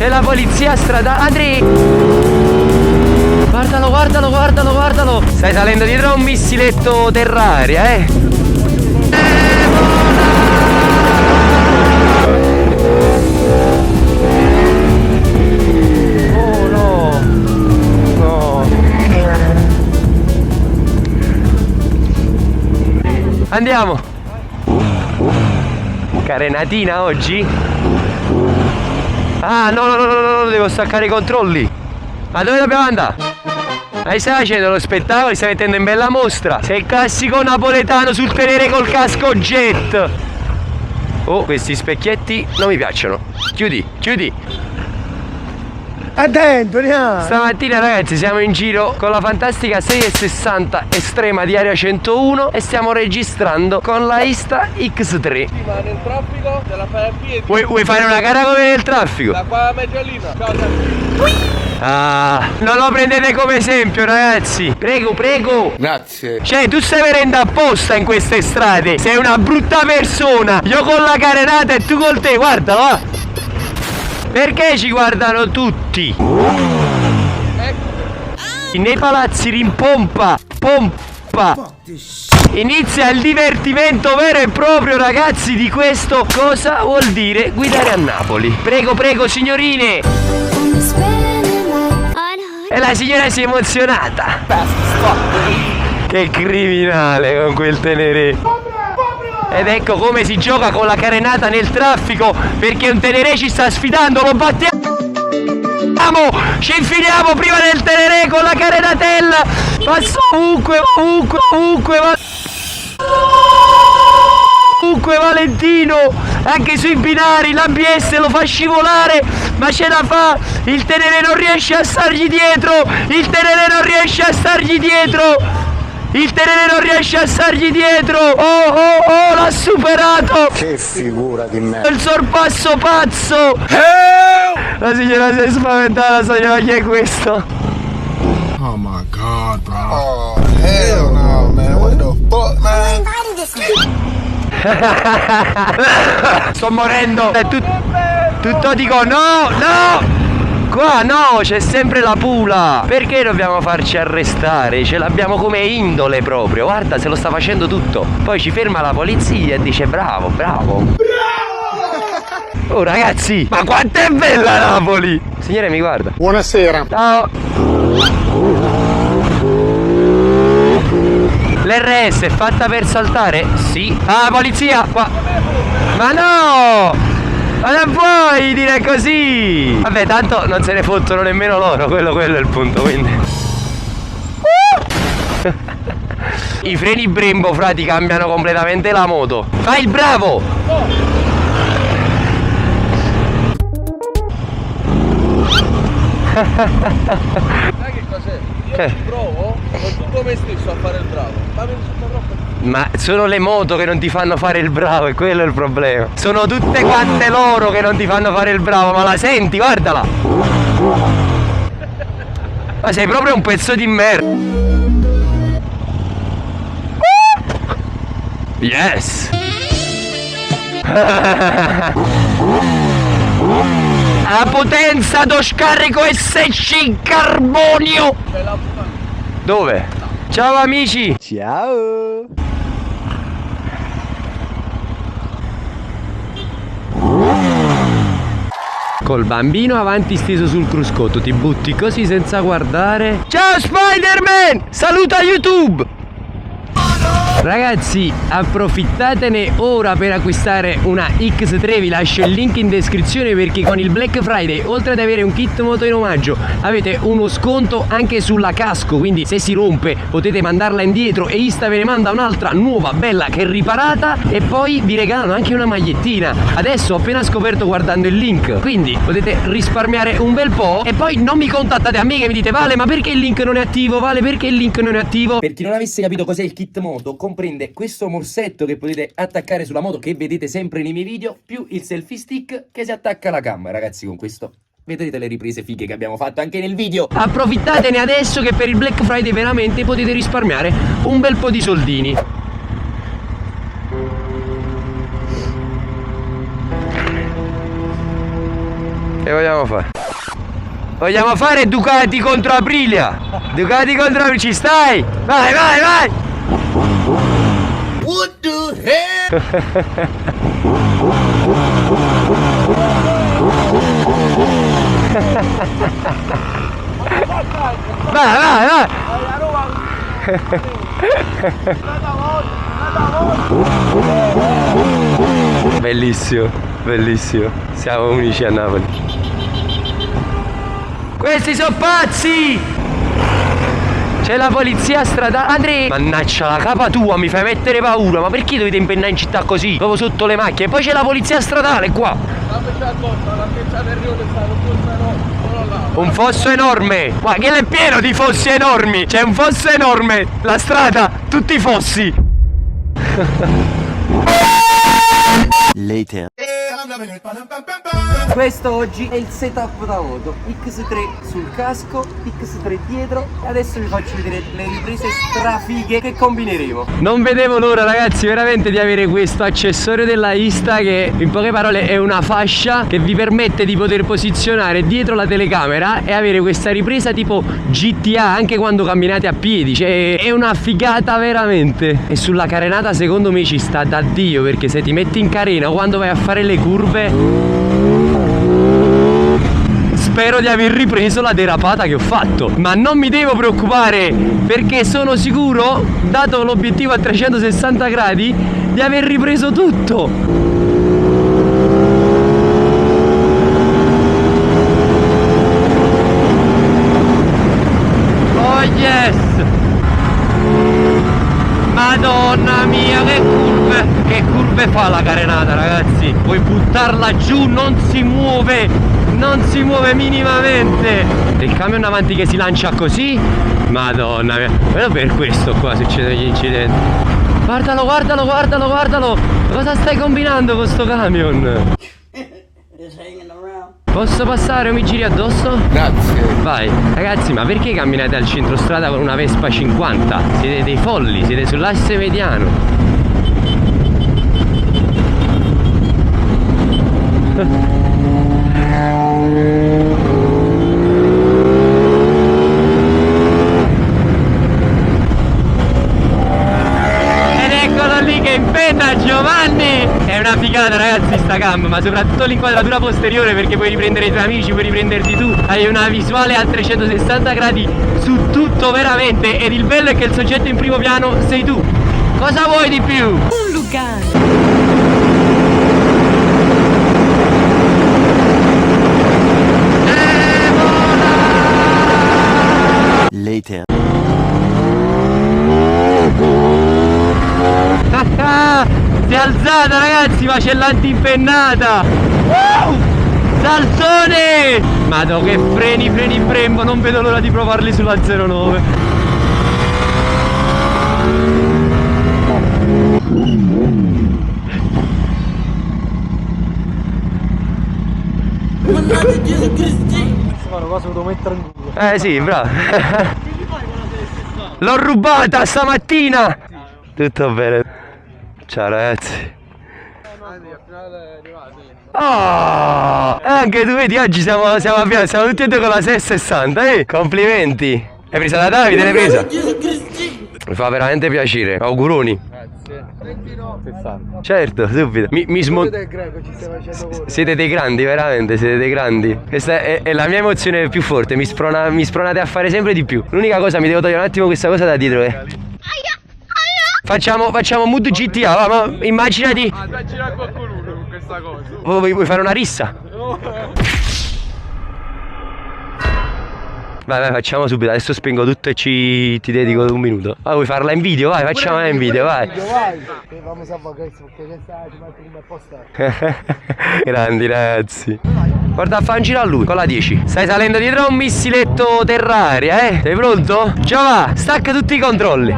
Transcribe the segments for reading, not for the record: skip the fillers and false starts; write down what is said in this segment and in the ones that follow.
C'è la polizia stradale. Andri! Guardalo, guardalo, guardalo, guardalo. Stai salendo dietro a un missiletto terraria, Oh no. No. Andiamo. Carenatina oggi? Ah no, devo staccare i controlli. Ma dove dobbiamo andare? Stai facendo lo spettacolo, stai mettendo in bella mostra. Sei il classico napoletano sul tenere col casco jet. Oh, questi specchietti non mi piacciono. Chiudi, chiudi. Attento, neanche. Stamattina ragazzi siamo in giro con la fantastica 660 estrema di Area 101 e stiamo registrando con la Ista X3. Ma nel traffico della fai a piedi. Vuoi fare una gara come nel traffico? Da qua a Mediolina. Ciao, Ah, non lo prendete come esempio ragazzi. Prego, prego. Grazie. Cioè tu stai venendo apposta in queste strade. Sei una brutta persona. Io con la carenata e tu col te, guardalo va. Perché ci guardano tutti? Nei palazzi rimpompa, pompa. Inizia il divertimento vero e proprio ragazzi di questo. Cosa vuol dire guidare a Napoli? Prego, prego signorine. E la signora si è emozionata. Che criminale con quel tenere. Ed ecco come si gioca con la carenata nel traffico, perché un tenere ci sta sfidando, lo battiamo, ci infiliamo prima del tenere con la carenatella, passa ovunque, ovunque, ovunque, ovunque Valentino, anche sui binari, l'ABS lo fa scivolare, ma ce la fa, il tenere non riesce a stargli dietro, il tenere non riesce a stargli dietro. Il tenere non riesce a stargli dietro. Oh, l'ha superato. Che figura di merda. Il sorpasso pazzo. La signora si è spaventata. La signora, chi è questo? Oh my god, bro. Oh hell no, man. What the fuck, man? Sto morendo. Tutto dico no. Qua no, c'è sempre la pula. Perché dobbiamo farci arrestare? Ce l'abbiamo come indole proprio. Guarda, se lo sta facendo tutto. Poi ci ferma la polizia e dice bravo, bravo. Bravo! Oh ragazzi, ma quanto è bella Napoli! Signore mi guarda. Buonasera. Ciao. L'RS è fatta per saltare? Sì. Ah, polizia, qua. Ma no! Ma non puoi dire così! Vabbè, tanto non se ne fottono nemmeno loro, quello è il punto, quindi. I freni Brembo, frati, cambiano completamente la moto. Fai il bravo! sai che cos'è? Io ci provo con tutto me stesso a fare il bravo. Ma mi risulta troppo. Ma sono le moto che non ti fanno fare il bravo, e quello è il problema. Sono tutte quante loro che non ti fanno fare il bravo, ma la senti, guardala! Ma sei proprio un pezzo di merda! Yes! La potenza do scarico SC in carbonio! Dove? Ciao amici! Ciao. Col bambino avanti steso sul cruscotto, ti butti così senza guardare. Ciao Spider-Man! Saluta YouTube! Ragazzi, approfittatene ora per acquistare una X3, vi lascio il link in descrizione perché con il Black Friday, oltre ad avere un kit moto in omaggio, avete uno sconto anche sulla casco, quindi se si rompe potete mandarla indietro e Ista ve ne manda un'altra nuova, bella, che è riparata, e poi vi regalano anche una magliettina. Adesso ho appena scoperto guardando il link, quindi potete risparmiare un bel po'. E poi non mi contattate a me che mi dite Vale, ma perché il link non è attivo? Vale, perché il link non è attivo? Per chi non avesse capito cos'è il kit moto, comprende questo morsetto che potete attaccare sulla moto, che vedete sempre nei miei video, più il selfie stick che si attacca alla camera. Ragazzi, con questo vedrete le riprese fighe che abbiamo fatto anche nel video. Approfittatene adesso che per il Black Friday veramente potete risparmiare un bel po' di soldini. Che vogliamo fare? Vogliamo fare Ducati contro Aprilia. Ducati contro Aprilia, ci stai? Vai, vai, vai. What the hell? Vai, vai, vai. Bellissimo, bellissimo. Siamo unici a Napoli. Questi sono pazzi! C'è la polizia stradale. Andrea, mannaggia la capa tua, mi fai mettere paura. Ma perché dovete impennare in città così? Proprio sotto le macchine. E poi c'è la polizia stradale qua. Un fosso enorme. Guarda che è pieno di fossi enormi. C'è un fosso enorme. La strada, tutti i fossi. Later. Questo oggi è il setup da moto. X3 sul casco, X3 dietro. E adesso vi faccio vedere le riprese strafighe che combineremo. Non vedevo l'ora, ragazzi, veramente di avere questo accessorio della Insta, che in poche parole è una fascia che vi permette di poter posizionare dietro la telecamera e avere questa ripresa tipo GTA anche quando camminate a piedi. Cioè è una figata veramente. E sulla carenata secondo me ci sta da Dio, perché se ti metti in carena quando vai a fare le curve, spero di aver ripreso la derapata che ho fatto. Ma non mi devo preoccupare, perché sono sicuro, dato l'obiettivo a 360 gradi, di aver ripreso tutto. Oh yes! Madonna mia, che curve fa la carenata, ragazzi. Puoi buttarla giù, non si muove minimamente. Il camion avanti che si lancia così, madonna mia. Però per questo qua succedono gli incidenti. Guardalo, guardalo, guardalo, guardalo. Cosa stai combinando con sto camion? Posso passare o mi giri addosso? Grazie. Vai. Ragazzi, ma perché camminate al centro strada con una Vespa 50? Siete dei folli, siete sull'asse mediano. Ed eccolo lì che impenna Giovanni. È una figata, ragazzi, sta cam, ma soprattutto l'inquadratura posteriore, perché puoi riprendere i tuoi amici, puoi riprenderti tu. Hai una visuale a 360 gradi su tutto veramente. Ed il bello è che il soggetto in primo piano sei tu. Cosa vuoi di più? Un Lucano. Later. Si è alzata, ragazzi, ma c'è l'antimpennata. Salsone! Madò, che freni Brembo, non vedo l'ora di provarli sulla 09. Sì, bravo. L'ho rubata stamattina. Tutto bene. Ciao ragazzi. Oh, anche tu vedi, oggi siamo tutti e due con la 660, complimenti. Hai presa da Davide, l'hai presa? Mi fa veramente piacere, auguroni. Certo, subito. Siete dei grandi, veramente, siete dei grandi. Questa è la mia emozione più forte, mi spronate a fare sempre di più. L'unica cosa, mi devo togliere un attimo questa cosa da dietro, Facciamo mood GTA, va, ma immaginati. Immagina qualcuno con questa cosa. Vuoi fare una rissa? Vai, facciamo subito, adesso spengo tutto e ti dedico un minuto. Vuoi farla in video? Vai, facciamola in video, vai. Grandi ragazzi. Guarda, a fare un giro a lui con la 10. Stai salendo dietro a un missiletto terraria, Sei pronto? Già va, stacca tutti i controlli.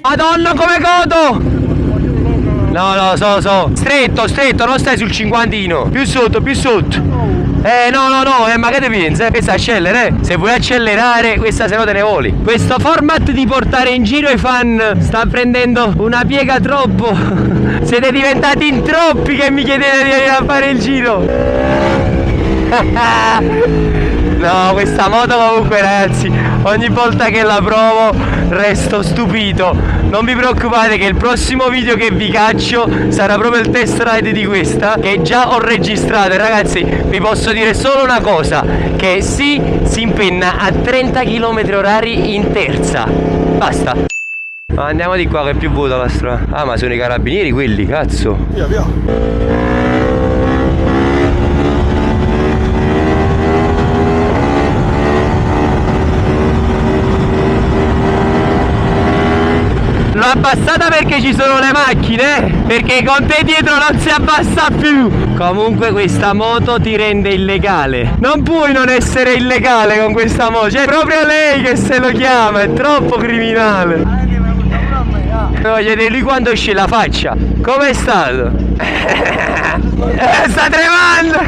Madonna, come godo! No, so. Stretto, non stai sul cinquantino. Più sotto. No, ma che te pensi? Questa accelera, Se vuoi accelerare, questa se no te ne voli. Questo format di portare in giro i fan sta prendendo una piega troppo Siete diventati in troppi che mi chiedete di venire a fare il giro. No, questa moto comunque ragazzi, ogni volta che la provo resto stupito. Non vi preoccupate che il prossimo video che vi caccio sarà proprio il test ride di questa, che già ho registrato. E ragazzi, vi posso dire solo una cosa, che sì, si impenna a 30 km/h in terza. Basta. Ma andiamo di qua che è più vuota la strada. Ah, ma sono i carabinieri quelli, cazzo. Via, via. L'ho abbassata perché ci sono le macchine, perché con te dietro non si abbassa più. Comunque questa moto ti rende illegale. Non puoi non essere illegale con questa moto. C'è proprio lei che se lo chiama, è troppo criminale. Voglio vedere lui quando esce la faccia. Com'è stato? Sta tremando!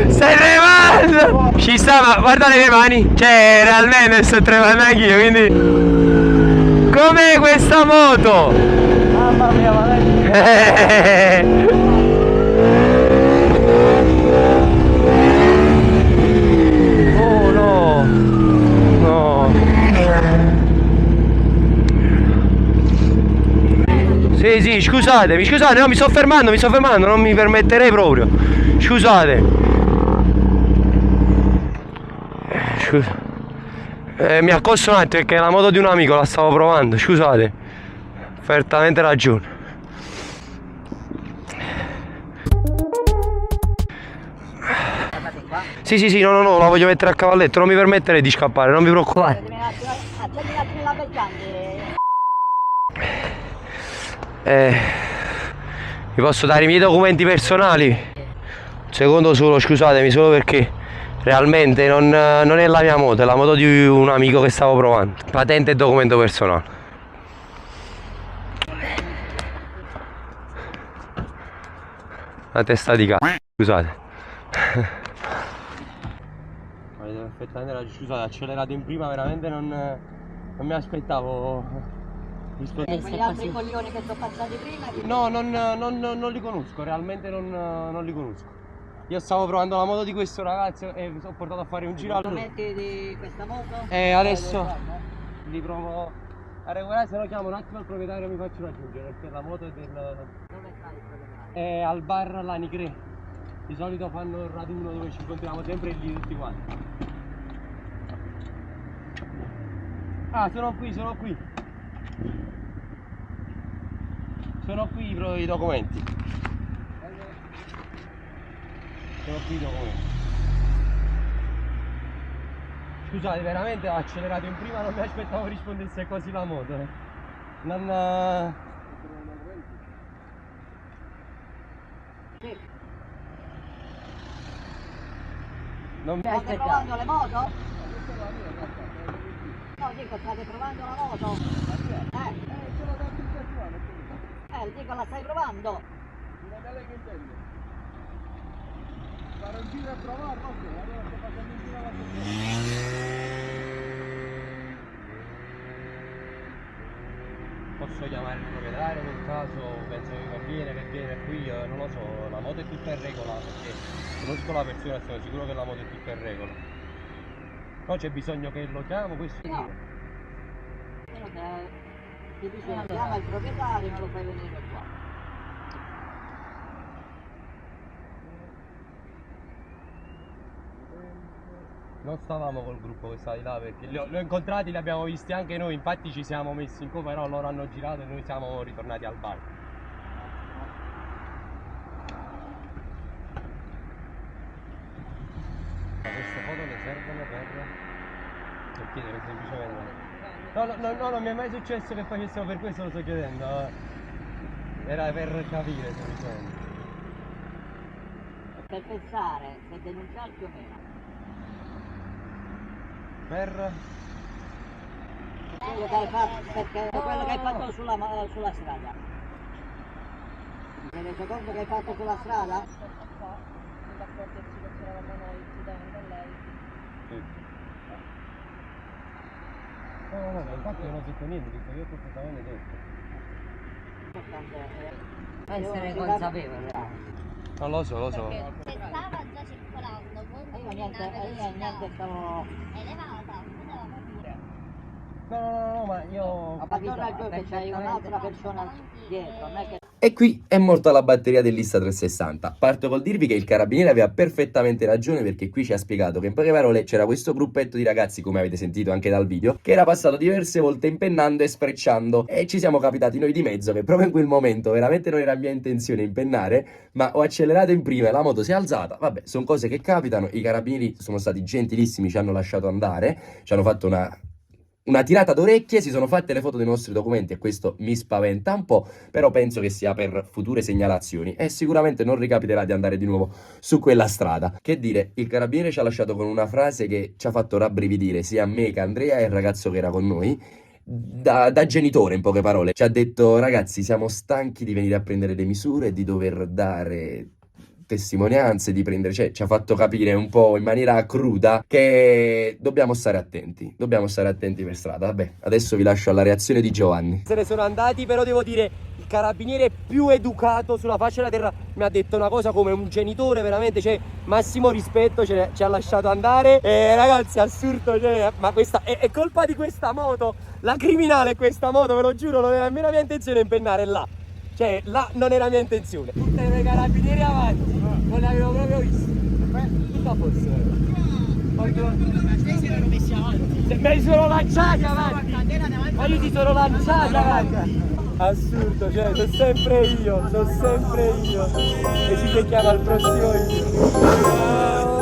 Stai tremando! Ci sta, ma guarda le mie mani. Cioè, realmente sto tremando anch'io, quindi... Com'è questa moto? Mamma mia, ma lei... Oh no! No! Sì, scusatemi, no, mi sto fermando, non mi permetterei proprio. Scusate. Scusa. Mi accosto un attimo perché la moto di un amico la stavo provando, scusate. Perfettamente ragione. Sì, no, la voglio mettere a cavalletto, non mi permetterei di scappare, non vi preoccupate. Vi posso dare i miei documenti personali? Un secondo solo, scusatemi, solo perché realmente non è la mia moto, è la moto di un amico che stavo provando. Patente e documento personale. La testa di cazzo, scusate. Avete perfettamente ragione, scusate, accelerato in prima, veramente non mi aspettavo. Quegli altri coglioni che sono passati prima? No, non li conosco, realmente non li conosco. Io stavo provando la moto di questo ragazzo e mi sono portato a fare un giro al... Documenti di questa moto? Adesso li provo a regolare, se lo chiamo un attimo al proprietario e mi faccio raggiungere, perché la moto è del... Dove sta il proprietario? È al bar Lanicre. Di solito fanno il raduno dove ci incontriamo sempre lì tutti quanti. Ah, sono qui. Sono qui i documenti. Scusate, veramente ho accelerato in prima, non mi aspettavo rispondesse così la moto. Non... Sì. Non mi State aspettavo. provando le moto? No, dico, state provando la moto? Dico, la stai provando? Ma da lei che intende? Fare un giro e provare, no? Allora sto facendo un giro alla Posso chiamare il proprietario nel caso, penso che conviene che viene qui, non lo so, la moto è tutta in regola, perché conosco la persona e sono sicuro che la moto è tutta in regola. No, c'è bisogno che lo chiamo questo? No. Ti dice, chiama il proprietario e me lo fai venire qua. Non stavamo col gruppo che sta di là perché li ho incontrati, li abbiamo visti anche noi, infatti ci siamo messi in coda, però loro hanno girato e noi siamo ritornati al bar. Ma queste foto le servono per chiedere semplicemente. No, non mi è mai successo che facessimo per questo, lo sto chiedendo. Era per capire semplicemente. Per pensare se denunciarti o meno. Per... Quello che hai fatto, perché quello che hai fatto sulla strada. Ti sei reso conto che hai fatto sulla strada? Sì. No, infatti non ho detto niente, dico io ho perfettamente detto. Importante, Essere consapevole. Non lo so. Se stava già circolando con Io niente stavo... elevata, potevamo pure. No, ma io... Ma tu ragione che c'hai un'altra persona dietro, non è che... E qui è morta la batteria dell'Insta360. Parto col dirvi che il carabiniere aveva perfettamente ragione, perché qui ci ha spiegato che in poche parole c'era questo gruppetto di ragazzi, come avete sentito anche dal video, che era passato diverse volte impennando e sfrecciando, e ci siamo capitati noi di mezzo, che proprio in quel momento veramente non era mia intenzione impennare, ma ho accelerato in prima e la moto si è alzata. Vabbè, sono cose che capitano. I carabinieri sono stati gentilissimi, ci hanno lasciato andare, ci hanno fatto una tirata d'orecchie, si sono fatte le foto dei nostri documenti e questo mi spaventa un po', però penso che sia per future segnalazioni e sicuramente non ricapiterà di andare di nuovo su quella strada. Che dire, il carabiniere ci ha lasciato con una frase che ci ha fatto rabbrividire sia a me che a Andrea e il ragazzo che era con noi, da genitore in poche parole. Ci ha detto: ragazzi, siamo stanchi di venire a prendere le misure e di dover dare testimonianze, di prendere, cioè ci ha fatto capire un po' in maniera cruda che dobbiamo stare attenti per strada. Vabbè, adesso vi lascio alla reazione di Giovanni. Se ne sono andati, però devo dire, il carabiniere più educato sulla faccia della terra mi ha detto una cosa come un genitore, veramente, cioè massimo rispetto, ci ha lasciato andare. E ragazzi, assurdo, cioè, ma questa è colpa di questa moto, la criminale è questa moto, ve lo giuro, non era nemmeno mia intenzione impennare là. Cioè, là non era mia intenzione. Tutti i carabinieri avanti, non li avevo proprio visti. Tutto a posto. Si erano messi avanti. Me li sono lanciati avanti. Ma io ti sono lanciati avanti. Assurdo, cioè, sono sempre io. E ci becchiamo al prossimo video.